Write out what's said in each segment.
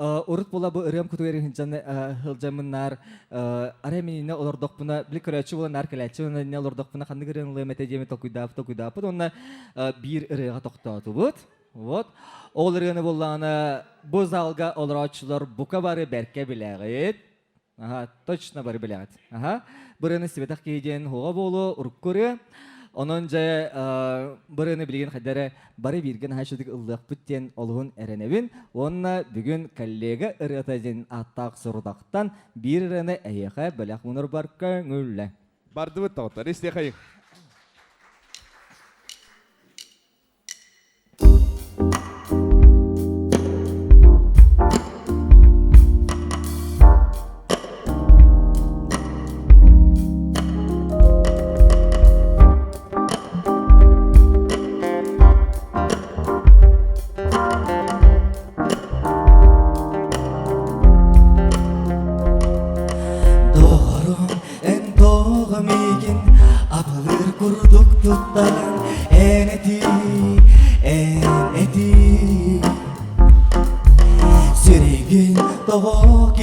Урут була бу ырым кутугери хылжамыннар аремине олордок буна били көрөчү була нар келечи не олордок буна хандыгырын лемете жеме токуйдап онна бир ырыга токтотубут. Вот. Ол ырыны булланы бу залга олорочулар бука бары берке билегит. Ага, точно бары билегит. Ага. Бырыны сибетак кейден хуга болу уруккуры. Onun же бырыны билген хадары бары бирген хашыдык ылдык бүттен олугун эренебин. Онна бүгүн коллега ырытажын аттак сурдактан бир ырыны эйеха бөлөк мунур бар көңүллө. Барды бут таута, ресте хайын.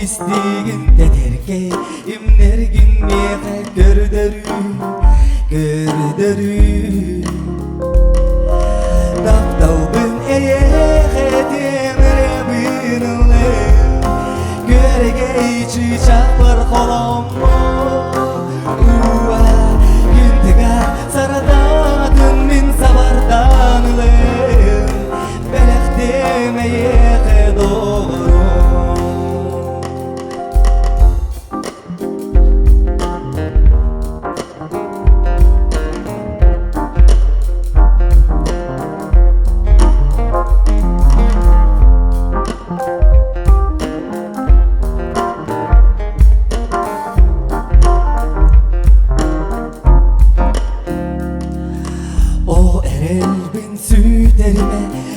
İstigin dederke imlergin meğe gördürü Daptavbın eyeğetim rebinle Görege içi çapar kolamma Güntiga saradatın min sabardanlım Belektim eyeğe doğru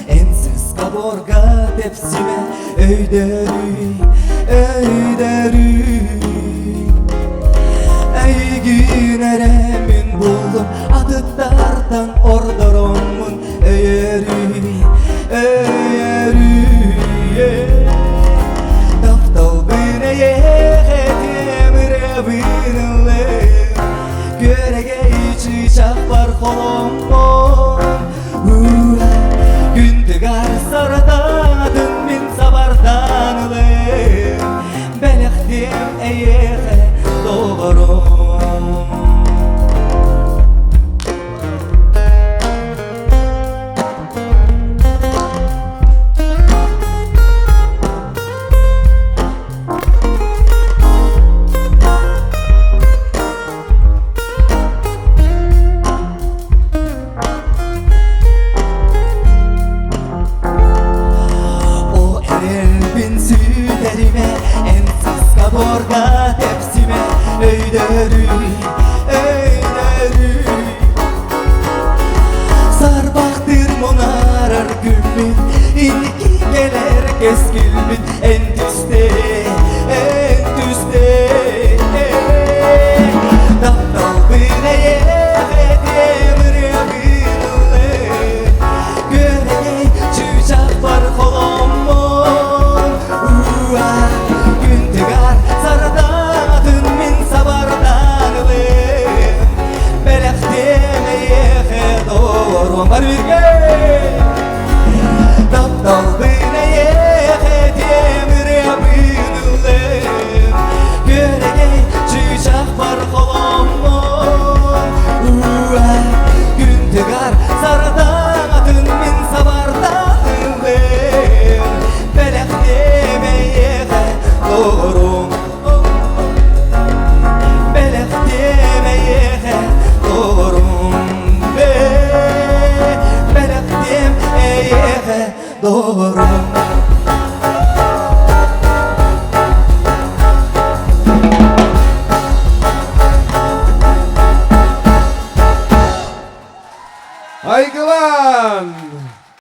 Ensiz kaborga tepsime öyderi Ey güneremin buldum adıtlardan ordaromun öyeri Daftav bine yeğetim rebinle Görege içi çapar kolomon Güntigar saradadın min sabardanlım Belektim eyeğe doğru Kaborga tepsime öyderi Sarbaktır monarar gülmün İnki geler keskilmin endüsteri